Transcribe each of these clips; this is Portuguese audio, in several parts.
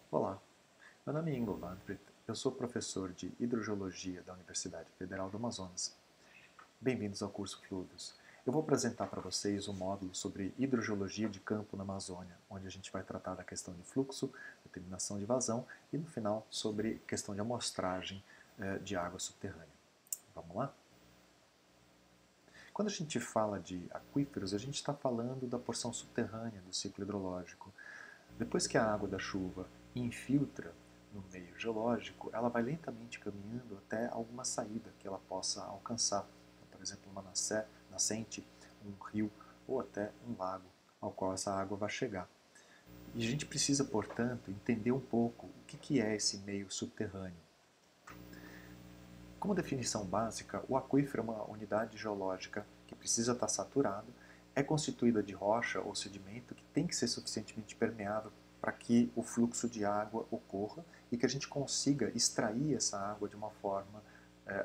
Olá, meu nome é Ingo Landry, eu sou professor de Hidrogeologia da Universidade Federal do Amazonas. Bem-vindos ao curso Fluidos. Eu vou apresentar para vocês um módulo sobre hidrogeologia de campo na Amazônia, onde a gente vai tratar da questão de fluxo, determinação de vazão e, no final, sobre questão de amostragem de água subterrânea. Vamos lá? Quando a gente fala de aquíferos, a gente está falando da porção subterrânea do ciclo hidrológico. Depois que a água da chuva infiltra no meio geológico, ela vai lentamente caminhando até alguma saída que ela possa alcançar. Por exemplo, uma nascente, um rio ou até um lago ao qual essa água vai chegar. E a gente precisa, portanto, entender um pouco o que é esse meio subterrâneo. Como definição básica, o aquífero é uma unidade geológica que precisa estar saturada, é constituída de rocha ou sedimento que tem que ser suficientemente permeável para que o fluxo de água ocorra e que a gente consiga extrair essa água de uma forma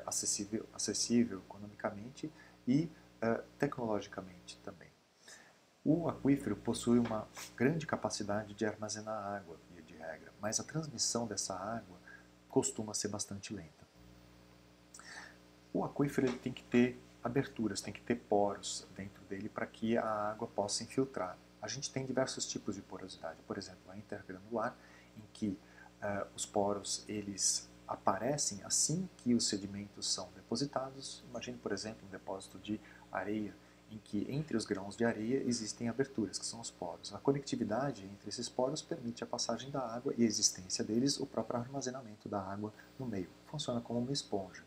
acessível economicamente e tecnologicamente também. O aquífero possui uma grande capacidade de armazenar água, via de regra, mas a transmissão dessa água costuma ser bastante lenta. O aquífero ele tem que ter aberturas, tem que ter poros dentro dele para que a água possa infiltrar. A gente tem diversos tipos de porosidade, por exemplo, a intergranular, em que os poros eles aparecem assim que os sedimentos são depositados. Imagine, por exemplo, um depósito de areia, em que entre os grãos de areia existem aberturas, que são os poros. A conectividade entre esses poros permite a passagem da água e a existência deles, o próprio armazenamento da água no meio. Funciona como uma esponja.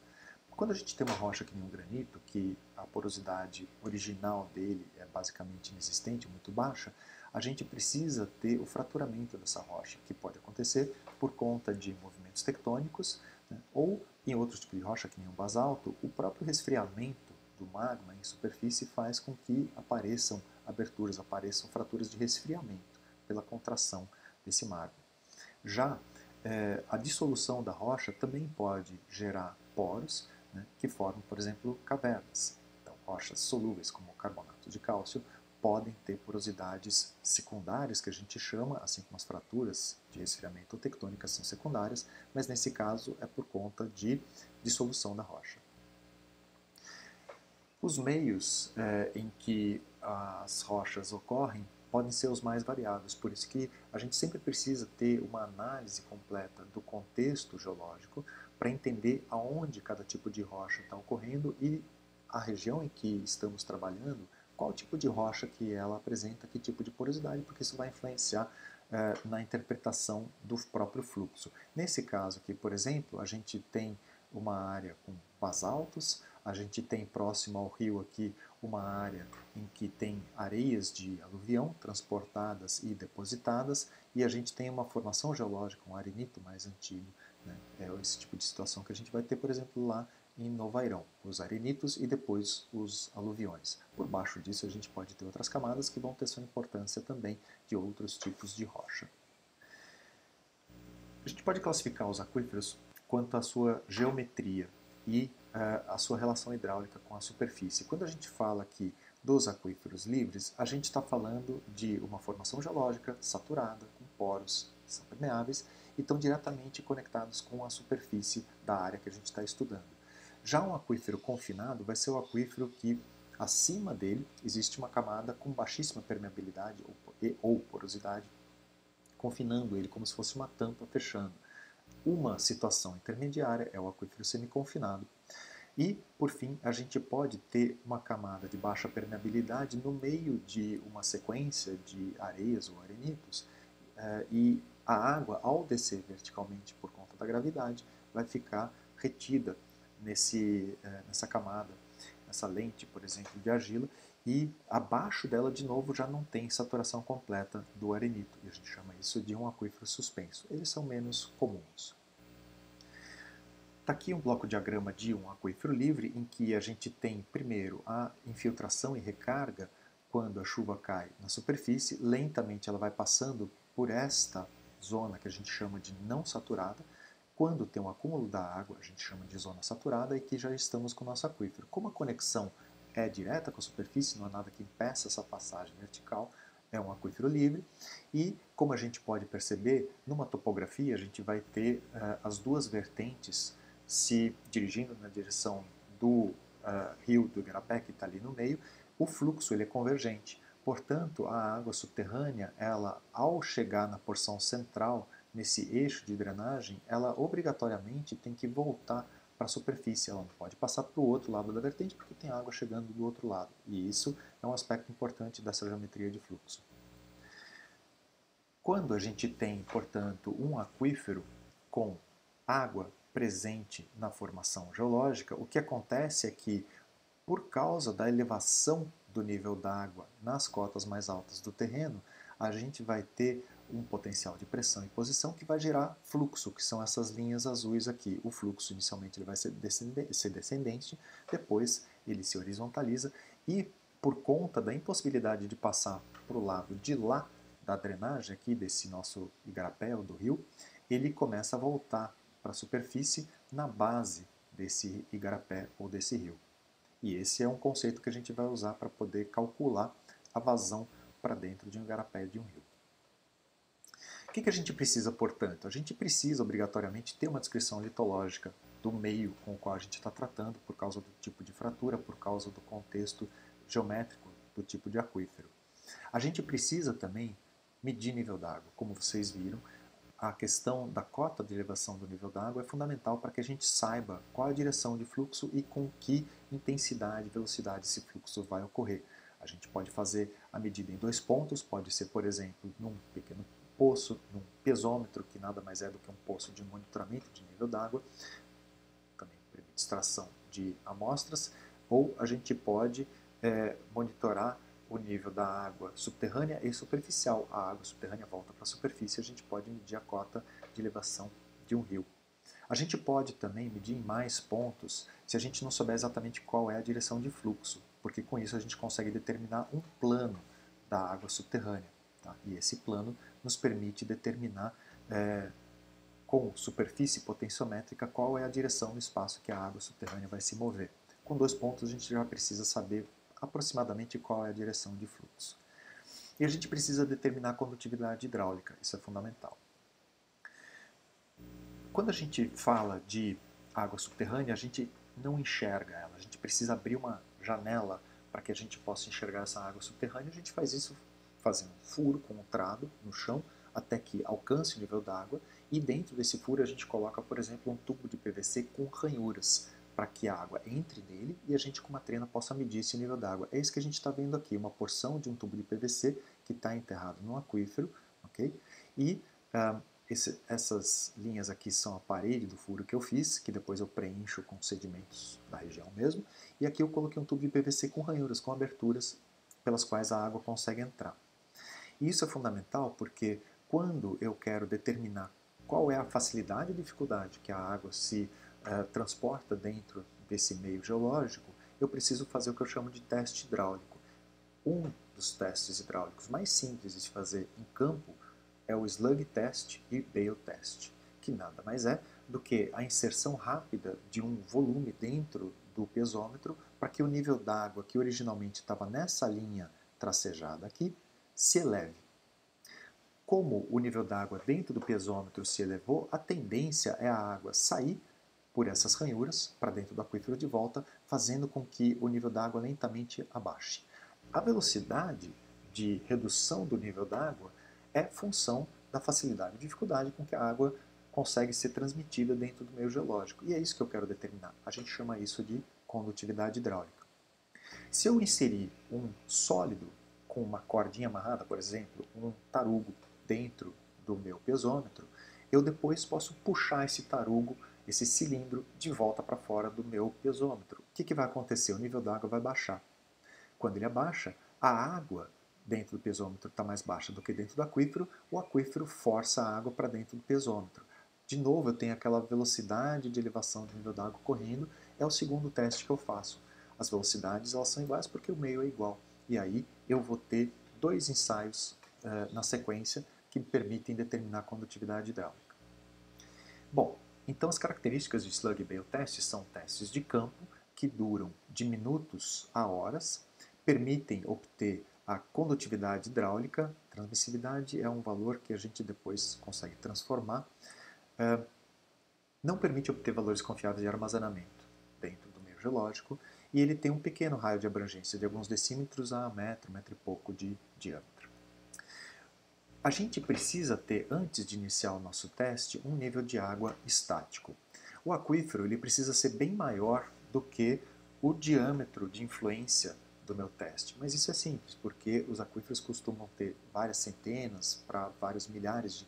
Quando a gente tem uma rocha que nem um granito, que a porosidade original dele é basicamente inexistente, muito baixa, a gente precisa ter o fraturamento dessa rocha, que pode acontecer por conta de movimentos tectônicos, né, ou em outro tipo de rocha, que nem um basalto, o próprio resfriamento do magma em superfície faz com que apareçam aberturas, apareçam fraturas de resfriamento pela contração desse magma. Já a dissolução da rocha também pode gerar poros, né, que formam, por exemplo, cavernas. Então, rochas solúveis, como o carbonato de cálcio, podem ter porosidades secundárias, que a gente chama, assim como as fraturas de resfriamento ou tectônicas são secundárias, mas nesse caso é por conta de dissolução da rocha. Os meios em que as rochas ocorrem podem ser os mais variados, por isso que a gente sempre precisa ter uma análise completa do contexto geológico para entender aonde cada tipo de rocha está ocorrendo e a região em que estamos trabalhando, qual tipo de rocha que ela apresenta, que tipo de porosidade, porque isso vai influenciar na interpretação do próprio fluxo. Nesse caso aqui, por exemplo, a gente tem uma área com basaltos, a gente tem próximo ao rio aqui uma área em que tem areias de aluvião transportadas e depositadas, e a gente tem uma formação geológica, um arenito mais antigo. Né? É esse tipo de situação que a gente vai ter, por exemplo, lá em Novairão, os arenitos e depois os aluviões. Por baixo disso a gente pode ter outras camadas que vão ter sua importância também de outros tipos de rocha. A gente pode classificar os aquíferos quanto à sua geometria e a sua relação hidráulica com a superfície. Quando a gente fala aqui dos aquíferos livres, a gente está falando de uma formação geológica saturada, com poros que são permeáveis e estão diretamente conectados com a superfície da área que a gente está estudando. Já um aquífero confinado vai ser o aquífero que acima dele existe uma camada com baixíssima permeabilidade ou porosidade, confinando ele como se fosse uma tampa fechando. Uma situação intermediária é o aquífero semiconfinado. E, por fim, a gente pode ter uma camada de baixa permeabilidade no meio de uma sequência de areias ou arenitos, e a água, ao descer verticalmente por conta da gravidade, vai ficar retida nessa camada, nessa lente, por exemplo, de argila, e abaixo dela, de novo, já não tem saturação completa do arenito, e a gente chama isso de um aquífero suspenso. Eles são menos comuns. Está aqui um bloco diagrama de um aquífero livre, em que a gente tem, primeiro, a infiltração e recarga quando a chuva cai na superfície. Lentamente ela vai passando por esta zona que a gente chama de não saturada. Quando tem um acúmulo da água, a gente chama de zona saturada, e que já estamos com o nosso aquífero. Como a conexão é direta com a superfície, não há nada que impeça essa passagem vertical, é um aquífero livre e, como a gente pode perceber, numa topografia a gente vai ter as duas vertentes se dirigindo na direção do rio do Igarapé, que está ali no meio. O fluxo ele é convergente, portanto a água subterrânea, ela ao chegar na porção central, nesse eixo de drenagem, ela obrigatoriamente tem que voltar para a superfície, ela não pode passar para o outro lado da vertente porque tem água chegando do outro lado. E isso é um aspecto importante dessa geometria de fluxo. Quando a gente tem, portanto, um aquífero com água presente na formação geológica, o que acontece é que, por causa da elevação do nível d'água nas cotas mais altas do terreno, a gente vai ter um potencial de pressão e posição que vai gerar fluxo, que são essas linhas azuis aqui. O fluxo inicialmente ele vai ser descendente, depois ele se horizontaliza e, por conta da impossibilidade de passar para o lado de lá da drenagem aqui desse nosso igarapé ou do rio, ele começa a voltar para a superfície na base desse igarapé ou desse rio. E esse é um conceito que a gente vai usar para poder calcular a vazão para dentro de um igarapé de um rio. O que a gente precisa, portanto? A gente precisa, obrigatoriamente, ter uma descrição litológica do meio com o qual a gente está tratando, por causa do tipo de fratura, por causa do contexto geométrico do tipo de aquífero. A gente precisa também medir nível d'água. Como vocês viram, a questão da cota de elevação do nível d'água é fundamental para que a gente saiba qual é a direção de fluxo e com que intensidade e velocidade esse fluxo vai ocorrer. A gente pode fazer a medida em 2 pontos, pode ser, por exemplo, num pequeno poço, num pesômetro, que nada mais é do que um poço de monitoramento de nível d'água, também permite extração de amostras, ou a gente pode monitorar o nível da água subterrânea e superficial. A água subterrânea volta para a superfície, a gente pode medir a cota de elevação de um rio. A gente pode também medir em mais pontos se a gente não souber exatamente qual é a direção de fluxo, porque com isso a gente consegue determinar um plano da água subterrânea. Tá? E esse plano nos permite determinar com superfície potenciométrica qual é a direção no espaço que a água subterrânea vai se mover. Com 2 pontos a gente já precisa saber aproximadamente qual é a direção de fluxo. E a gente precisa determinar a condutividade hidráulica, isso é fundamental. Quando a gente fala de água subterrânea, a gente não enxerga ela, a gente precisa abrir uma janela para que a gente possa enxergar essa água subterrânea. A gente faz isso fazendo um furo com um trado no chão até que alcance o nível d'água e dentro desse furo a gente coloca, por exemplo, um tubo de PVC com ranhuras, para que a água entre nele e a gente com uma trena possa medir esse nível d'água. É isso que a gente está vendo aqui, uma porção de um tubo de PVC que está enterrado no aquífero, ok? E essas linhas aqui são a parede do furo que eu fiz, que depois eu preencho com sedimentos da região mesmo, e aqui eu coloquei um tubo de PVC com ranhuras, com aberturas pelas quais a água consegue entrar. E isso é fundamental porque quando eu quero determinar qual é a facilidade e dificuldade que a água se transporta dentro desse meio geológico, eu preciso fazer o que eu chamo de teste hidráulico. Um dos testes hidráulicos mais simples de se fazer em campo é o slug test e bale test, que nada mais é do que a inserção rápida de um volume dentro do pesômetro para que o nível d'água que originalmente estava nessa linha tracejada aqui se eleve. Como o nível d'água dentro do pesômetro se elevou, a tendência é a água sair por essas ranhuras para dentro do aquífero de volta, fazendo com que o nível d'água lentamente abaixe. A velocidade de redução do nível d'água é função da facilidade e dificuldade com que a água consegue ser transmitida dentro do meio geológico. E é isso que eu quero determinar. A gente chama isso de condutividade hidráulica. Se eu inserir um sólido com uma cordinha amarrada, por exemplo, um tarugo dentro do meu pesômetro, eu depois posso puxar esse tarugo, esse cilindro, de volta para fora do meu pesômetro. O que vai acontecer? O nível da água vai baixar. Quando ele abaixa, a água dentro do pesômetro está mais baixa do que dentro do aquífero, o aquífero força a água para dentro do pesômetro. De novo, eu tenho aquela velocidade de elevação do nível da água correndo, é o segundo teste que eu faço. As velocidades elas são iguais porque o meio é igual. E aí eu vou ter 2 ensaios na sequência que me permitem determinar a condutividade hidráulica. Bom, então as características de slug bale test são testes de campo que duram de minutos a horas, permitem obter a condutividade hidráulica, transmissividade é um valor que a gente depois consegue transformar, não permite obter valores confiáveis de armazenamento dentro do meio geológico, e ele tem um pequeno raio de abrangência de alguns decímetros a metro, metro e pouco de diâmetro. A gente precisa ter, antes de iniciar o nosso teste, um nível de água estático. O aquífero ele precisa ser bem maior do que o diâmetro de influência do meu teste. Mas isso é simples, porque os aquíferos costumam ter várias centenas para vários milhares de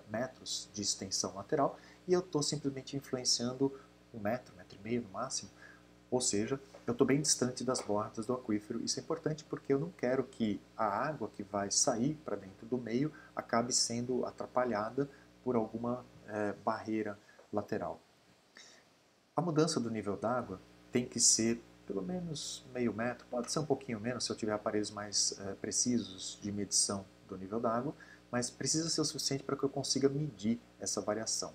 metros de extensão lateral, e eu estou simplesmente influenciando 1 metro, 1,5 metro no máximo, ou seja, eu estou bem distante das bordas do aquífero. Isso é importante porque eu não quero que a água que vai sair para dentro do meio acabe sendo atrapalhada por alguma barreira lateral. A mudança do nível d'água tem que ser pelo menos meio metro, pode ser um pouquinho menos se eu tiver aparelhos mais precisos de medição do nível d'água, mas precisa ser o suficiente para que eu consiga medir essa variação.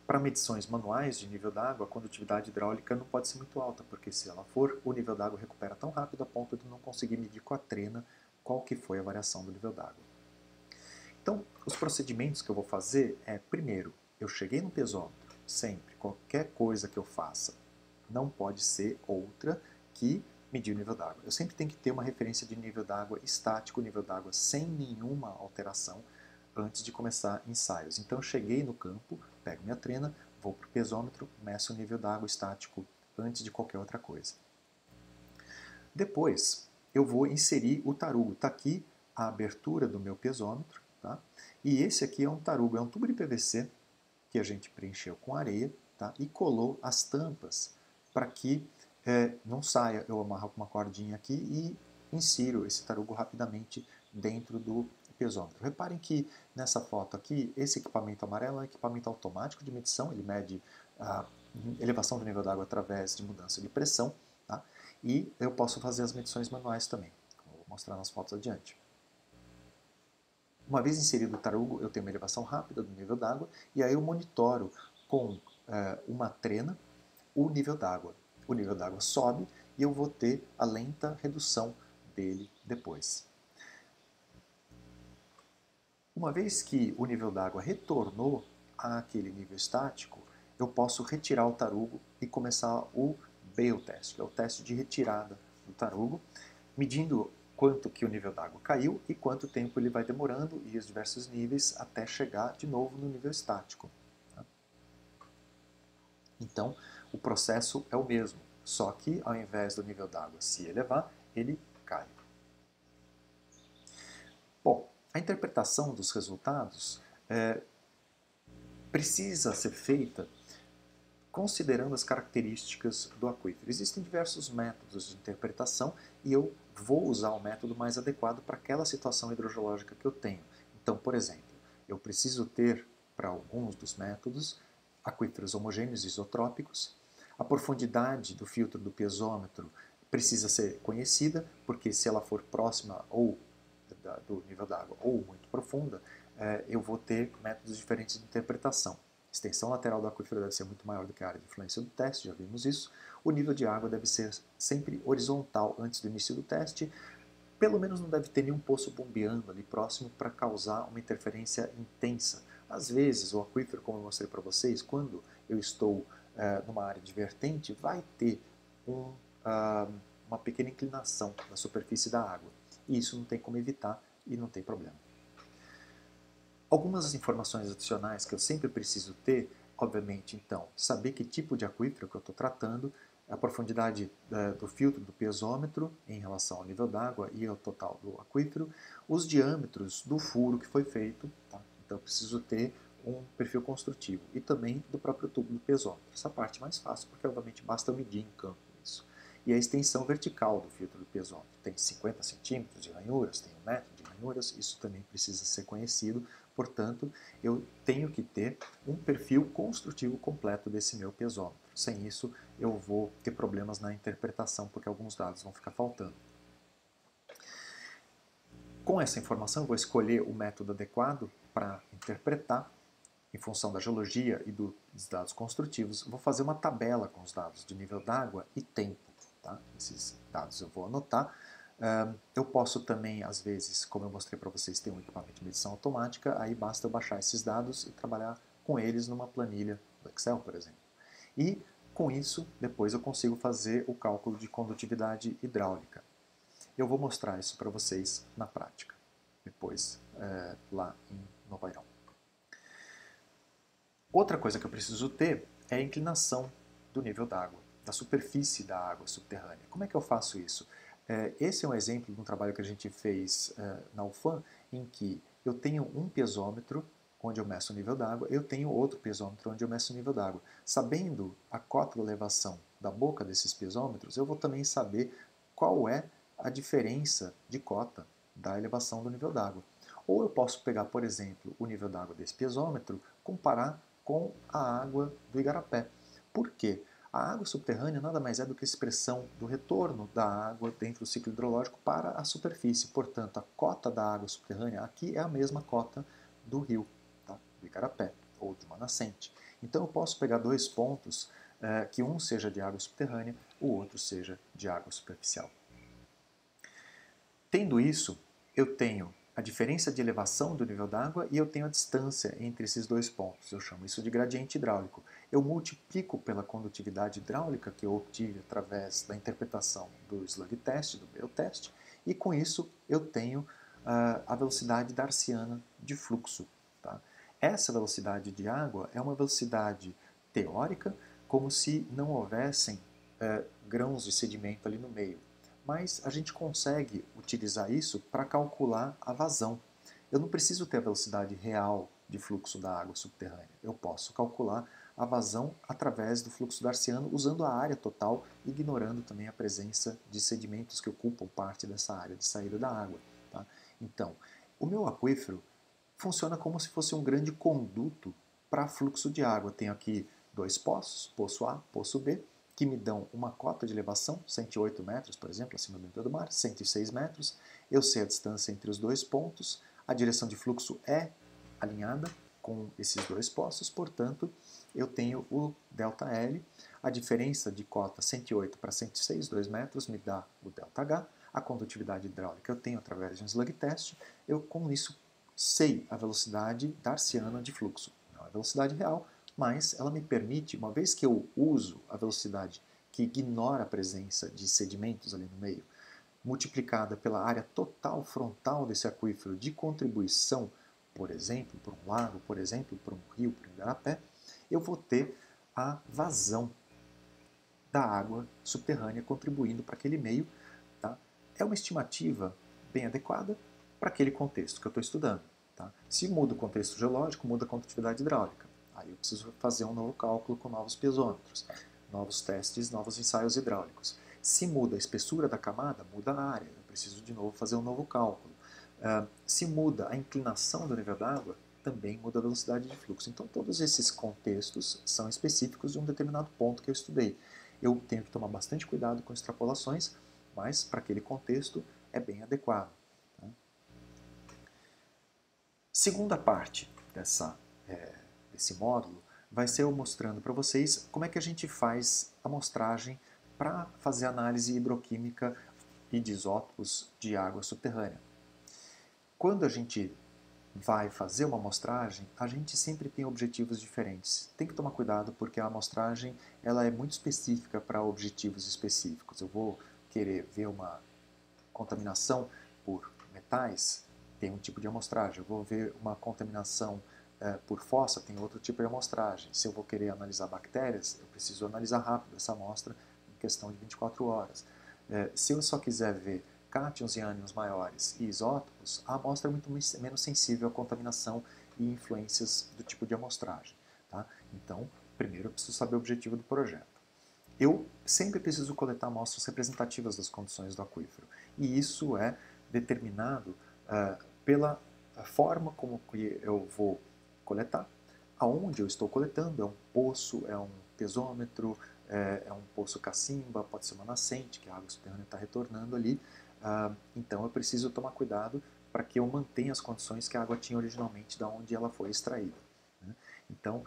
Para medições manuais de nível d'água, a condutividade hidráulica não pode ser muito alta, porque se ela for, o nível d'água recupera tão rápido a ponto de não conseguir medir com a trena qual que foi a variação do nível d'água. Então, os procedimentos que eu vou fazer é, primeiro, eu cheguei no pesômetro, sempre, qualquer coisa que eu faça, não pode ser outra que medir o nível d'água. Eu sempre tenho que ter uma referência de nível d'água estático, nível d'água sem nenhuma alteração, antes de começar ensaios. Então eu cheguei no campo, pego minha trena, vou para o pesômetro, meço o nível d'água estático antes de qualquer outra coisa. Depois eu vou inserir o tarugo. Está aqui a abertura do meu pesômetro, tá? E esse aqui é um tarugo, é um tubo de PVC que a gente preencheu com areia, tá? E colou as tampas para que não saia. Eu amarro com uma cordinha aqui e insiro esse tarugo rapidamente dentro do pesômetro. Reparem que nessa foto aqui, esse equipamento amarelo é um equipamento automático de medição, ele mede a elevação do nível d'água através de mudança de pressão, tá? E eu posso fazer as medições manuais também, como eu vou mostrar nas fotos adiante. Uma vez inserido o tarugo, eu tenho uma elevação rápida do nível d'água, e aí eu monitoro com uma trena o nível d'água. O nível d'água sobe e eu vou ter a lenta redução dele depois. Uma vez que o nível d'água retornou àquele nível estático, eu posso retirar o tarugo e começar o bail test, que é o teste de retirada do tarugo, medindo quanto que o nível d'água caiu e quanto tempo ele vai demorando e os diversos níveis até chegar de novo no nível estático. Tá? Então, o processo é o mesmo, só que ao invés do nível d'água se elevar, ele cai. Bom, a interpretação dos resultados precisa ser feita considerando as características do aquífero. Existem diversos métodos de interpretação e eu vou usar o método mais adequado para aquela situação hidrogeológica que eu tenho. Então, por exemplo, eu preciso ter, para alguns dos métodos, aquíferos homogêneos isotrópicos. A profundidade do filtro do pesômetro precisa ser conhecida, porque se ela for próxima ou do nível d'água ou muito profunda, eu vou ter métodos diferentes de interpretação. A extensão lateral do aquífero deve ser muito maior do que a área de influência do teste, já vimos isso. O nível de água deve ser sempre horizontal antes do início do teste. Pelo menos não deve ter nenhum poço bombeando ali próximo para causar uma interferência intensa. Às vezes, o aquífero, como eu mostrei para vocês, quando eu estou numa área de vertente, vai ter uma pequena inclinação na superfície da água. E isso não tem como evitar e não tem problema. Algumas informações adicionais que eu sempre preciso ter, obviamente, então, saber que tipo de aquífero que eu estou tratando, a profundidade do filtro do pesômetro em relação ao nível d'água e ao total do aquífero, os diâmetros do furo que foi feito, tá? Então eu preciso ter um perfil construtivo e também do próprio tubo do pesômetro. Essa parte é mais fácil, porque obviamente basta medir em campo isso. E a extensão vertical do filtro do pesômetro. Tem 50 centímetros de ranhuras, tem 1 metro de ranhuras, isso também precisa ser conhecido. Portanto, eu tenho que ter um perfil construtivo completo desse meu pesômetro. Sem isso, eu vou ter problemas na interpretação, porque alguns dados vão ficar faltando. Com essa informação, eu vou escolher o método adequado para interpretar, em função da geologia e dos dados construtivos. Vou fazer uma tabela com os dados de nível d'água e tempo. Tá? Esses dados eu vou anotar Eu posso também, às vezes, como eu mostrei para vocês, ter um equipamento de medição automática, aí basta eu baixar esses dados e trabalhar com eles numa planilha do Excel, por exemplo. E, com isso, depois eu consigo fazer o cálculo de condutividade hidráulica. Eu vou mostrar isso para vocês na prática, depois, lá no Bairão. Outra coisa que eu preciso ter é a inclinação do nível d'água, da superfície da água subterrânea. Como é que eu faço isso? Esse é um exemplo de um trabalho que a gente fez na UFAM, em que eu tenho um piezômetro onde eu meço o nível d'água, eu tenho outro piezômetro onde eu meço o nível d'água. Sabendo a cota de elevação da boca desses piezômetros, eu vou também saber qual é a diferença de cota da elevação do nível d'água. Ou eu posso pegar, por exemplo, o nível d'água desse piezômetro, comparar com a água do igarapé. Por quê? A água subterrânea nada mais é do que a expressão do retorno da água dentro do ciclo hidrológico para a superfície. Portanto, a cota da água subterrânea aqui é a mesma cota do rio, tá? Do igarapé, ou de uma nascente. Então eu posso pegar dois pontos, que um seja de água subterrânea, o outro seja de água superficial. Tendo isso, eu tenho a diferença de elevação do nível d'água e eu tenho a distância entre esses dois pontos. Eu chamo isso de gradiente hidráulico. Eu multiplico pela condutividade hidráulica que eu obtive através da interpretação do slug test, do Bale test, e com isso eu tenho a velocidade darciana de fluxo. Tá? Essa velocidade de água é uma velocidade teórica, como se não houvessem grãos de sedimento ali no meio. Mas a gente consegue utilizar isso para calcular a vazão. Eu não preciso ter a velocidade real de fluxo da água subterrânea. Eu posso calcular a vazão através do fluxo darciano usando a área total, ignorando também a presença de sedimentos que ocupam parte dessa área de saída da água. Tá? Então, o meu aquífero funciona como se fosse um grande conduto para fluxo de água. Tenho aqui dois poços, poço A, poço B, que me dão uma cota de elevação, 108 metros, por exemplo, acima do nível do mar, 106 metros. Eu sei a distância entre os dois pontos, a direção de fluxo é alinhada com esses dois poços, portanto, eu tenho o ΔL, a diferença de cota 108 para 106, 2 metros, me dá o ΔH, a condutividade hidráulica eu tenho através de um slug test, eu com isso sei a velocidade darciana de fluxo, não é a velocidade real, mas ela me permite, uma vez que eu uso a velocidade que ignora a presença de sedimentos ali no meio, multiplicada pela área total frontal desse aquífero de contribuição, por exemplo, por um lago, por exemplo, por um rio, por um igarapé, eu vou ter a vazão da água subterrânea contribuindo para aquele meio. Tá? É uma estimativa bem adequada para aquele contexto que eu estou estudando. Tá? Se muda o contexto geológico, muda a condutividade hidráulica. Aí eu preciso fazer um novo cálculo com novos piezômetros, novos testes, novos ensaios hidráulicos. Se muda a espessura da camada, muda a área. Eu preciso de novo fazer um novo cálculo. Se muda a inclinação do nível d'água, também muda a velocidade de fluxo. Então todos esses contextos são específicos de um determinado ponto que eu estudei. Eu tenho que tomar bastante cuidado com extrapolações, mas para aquele contexto é bem adequado. Tá? Segunda parte desse módulo vai ser eu mostrando para vocês como é que a gente faz a amostragem para fazer análise hidroquímica e de isótopos de água subterrânea. Quando a gente vai fazer uma amostragem, a gente sempre tem objetivos diferentes. Tem que tomar cuidado porque a amostragem ela é muito específica para objetivos específicos. Eu vou querer ver uma contaminação por metais, tem um tipo de amostragem. Eu vou ver uma contaminação por fossa, tem outro tipo de amostragem. Se eu vou querer analisar bactérias, eu preciso analisar rápido essa amostra em questão de 24 horas. Se eu só quiser ver cátions e ânions maiores e isótopos, a amostra é muito menos sensível à contaminação e influências do tipo de amostragem. Tá? Então, primeiro eu preciso saber o objetivo do projeto. Eu sempre preciso coletar amostras representativas das condições do aquífero, e isso é determinado pela forma como eu vou coletar, aonde eu estou coletando, é um poço, é um pesômetro, é um poço cacimba, pode ser uma nascente, que a água subterrânea está retornando ali. Então eu preciso tomar cuidado para que eu mantenha as condições que a água tinha originalmente da onde ela foi extraída. Né? Então,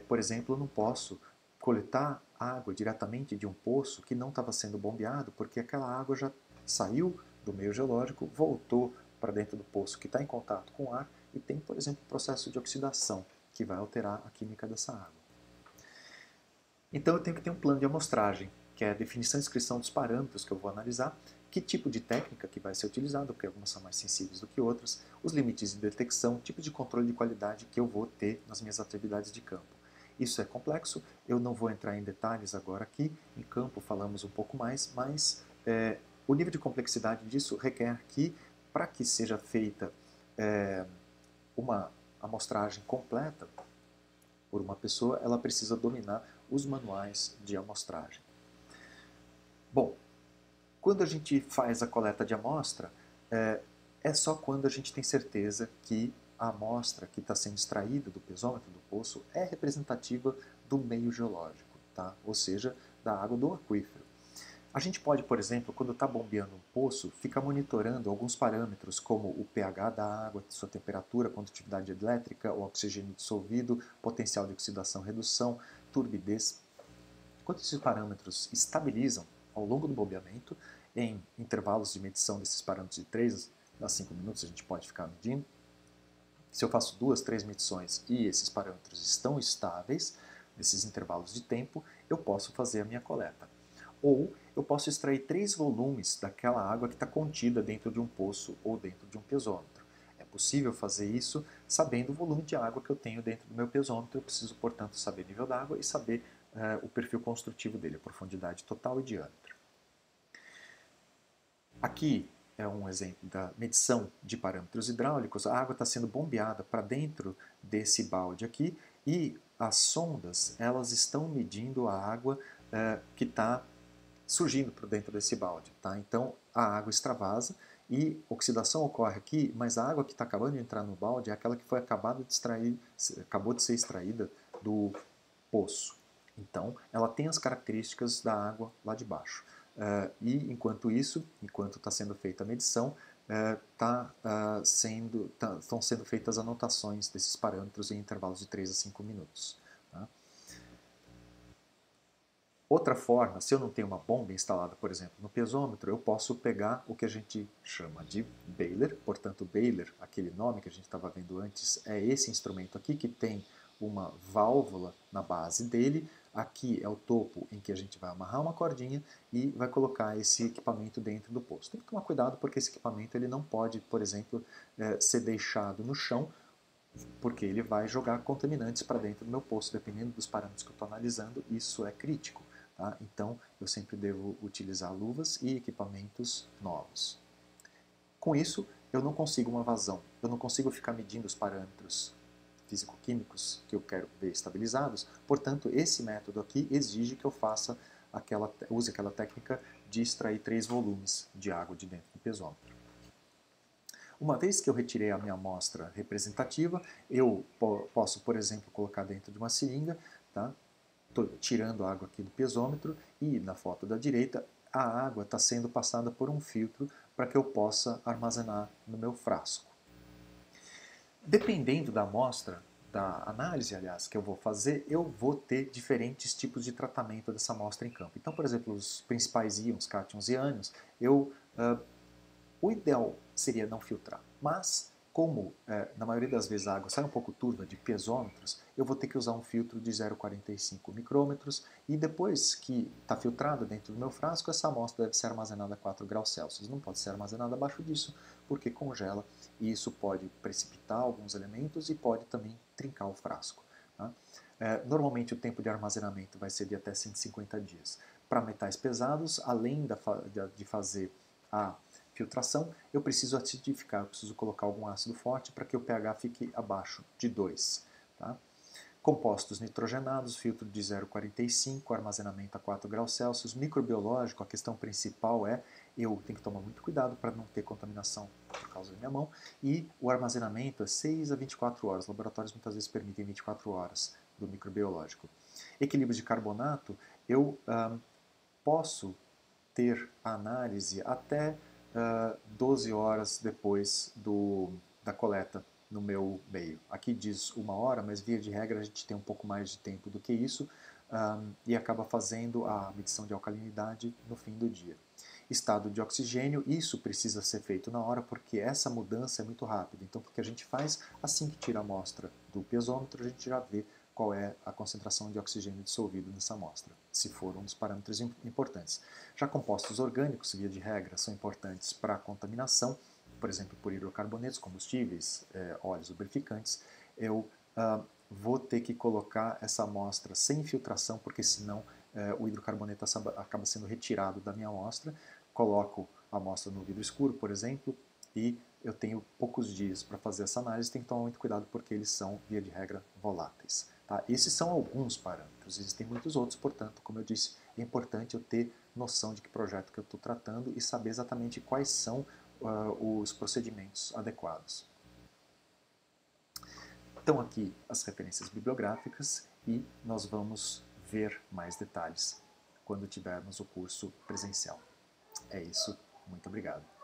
por exemplo, eu não posso coletar água diretamente de um poço que não estava sendo bombeado, porque aquela água já saiu do meio geológico, voltou para dentro do poço que está em contato com o ar e tem, por exemplo, o processo de oxidação, que vai alterar a química dessa água. Então eu tenho que ter um plano de amostragem, que é a definição e descrição dos parâmetros que eu vou analisar, que tipo de técnica que vai ser utilizado, porque algumas são mais sensíveis do que outras, os limites de detecção, tipo de controle de qualidade que eu vou ter nas minhas atividades de campo. Isso é complexo, eu não vou entrar em detalhes agora aqui, em campo falamos um pouco mais, mas o nível de complexidade disso requer que, para que seja feita uma amostragem completa por uma pessoa, ela precisa dominar os manuais de amostragem. Bom, quando a gente faz a coleta de amostra, é só quando a gente tem certeza que a amostra que está sendo extraída do pesômetro do poço é representativa do meio geológico, tá? Ou seja, da água do aquífero. A gente pode, por exemplo, quando está bombeando um poço, ficar monitorando alguns parâmetros como o pH da água, sua temperatura, condutividade elétrica, o oxigênio dissolvido, potencial de oxidação, redução, turbidez. Quando esses parâmetros estabilizam ao longo do bombeamento, em intervalos de medição desses parâmetros de 3 a 5 minutos, a gente pode ficar medindo. Se eu faço 2, 3 medições e esses parâmetros estão estáveis, nesses intervalos de tempo, eu posso fazer a minha coleta. Ou eu posso extrair 3 volumes daquela água que está contida dentro de um poço ou dentro de um pesômetro. É possível fazer isso sabendo o volume de água que eu tenho dentro do meu pesômetro. Eu preciso, portanto, saber o nível da água e saber o perfil construtivo dele, a profundidade total e diâmetro. Aqui é um exemplo da medição de parâmetros hidráulicos. A água está sendo bombeada para dentro desse balde aqui e as sondas elas estão medindo a água que está surgindo por dentro desse balde. Tá? Então a água extravasa e oxidação ocorre aqui, mas a água que está acabando de entrar no balde é aquela que foi acabou de ser extraída do poço. Então ela tem as características da água lá de baixo. E enquanto isso, enquanto está sendo feita a medição, estão sendo feitas anotações desses parâmetros em intervalos de 3 a 5 minutos. Tá? Outra forma, se eu não tenho uma bomba instalada, por exemplo, no pesômetro, eu posso pegar o que a gente chama de bailer. Portanto, bailer, aquele nome que a gente estava vendo antes, é esse instrumento aqui que tem uma válvula na base dele. Aqui é o topo em que a gente vai amarrar uma cordinha e vai colocar esse equipamento dentro do poço. Tem que tomar cuidado porque esse equipamento ele não pode, por exemplo, ser deixado no chão, porque ele vai jogar contaminantes para dentro do meu poço, dependendo dos parâmetros que eu estou analisando, isso é crítico. Tá? Então, eu sempre devo utilizar luvas e equipamentos novos. Com isso, eu não consigo uma vazão, eu não consigo ficar medindo os parâmetros físico-químicos que eu quero ver estabilizados, portanto, esse método aqui exige que eu use aquela técnica de extrair 3 volumes de água de dentro do pesômetro. Uma vez que eu retirei a minha amostra representativa, eu posso, por exemplo, colocar dentro de uma seringa, tá? Estou tirando a água aqui do pesômetro e na foto da direita a água está sendo passada por um filtro para que eu possa armazenar no meu frasco. Dependendo da amostra, da análise, aliás, que eu vou fazer, eu vou ter diferentes tipos de tratamento dessa amostra em campo. Então, por exemplo, os principais íons, cátions e ânions, o ideal seria não filtrar, mas como na maioria das vezes a água sai um pouco turva de pesômetros, eu vou ter que usar um filtro de 0,45 micrômetros e depois que está filtrado dentro do meu frasco, essa amostra deve ser armazenada a 4 graus Celsius. Não pode ser armazenada abaixo disso porque congela e isso pode precipitar alguns elementos e pode também trincar o frasco. Tá? Normalmente o tempo de armazenamento vai ser de até 150 dias. Para metais pesados, além de fazer a filtração, eu preciso acidificar, eu preciso colocar algum ácido forte para que o pH fique abaixo de 2. Tá? Compostos nitrogenados, filtro de 0,45, armazenamento a 4 graus Celsius. Microbiológico, a questão principal eu tenho que tomar muito cuidado para não ter contaminação por causa da minha mão. E o armazenamento é 6 a 24 horas. Laboratórios muitas vezes permitem 24 horas do microbiológico. Equilíbrio de carbonato, eu posso ter a análise até 12 horas depois da coleta no meu meio. Aqui diz 1 hora, mas via de regra a gente tem um pouco mais de tempo do que isso e acaba fazendo a medição de alcalinidade no fim do dia. Estado de oxigênio, isso precisa ser feito na hora porque essa mudança é muito rápida. Então, o que a gente faz? Assim que tira a amostra do piezômetro, a gente já vê qual é a concentração de oxigênio dissolvido nessa amostra, se for um dos parâmetros importantes. Já compostos orgânicos, via de regra, são importantes para a contaminação, por exemplo, por hidrocarbonetos, combustíveis, óleos lubrificantes. Eu vou ter que colocar essa amostra sem filtração, porque senão o hidrocarboneto acaba sendo retirado da minha amostra. Coloco a amostra no vidro escuro, por exemplo, e eu tenho poucos dias para fazer essa análise. Tem que tomar muito cuidado porque eles são, via de regra, voláteis. Tá? Esses são alguns parâmetros, existem muitos outros, portanto, como eu disse, é importante eu ter noção de que projeto que eu estou tratando e saber exatamente quais são os procedimentos adequados. Então aqui as referências bibliográficas e nós vamos ver mais detalhes quando tivermos o curso presencial. É isso, muito obrigado.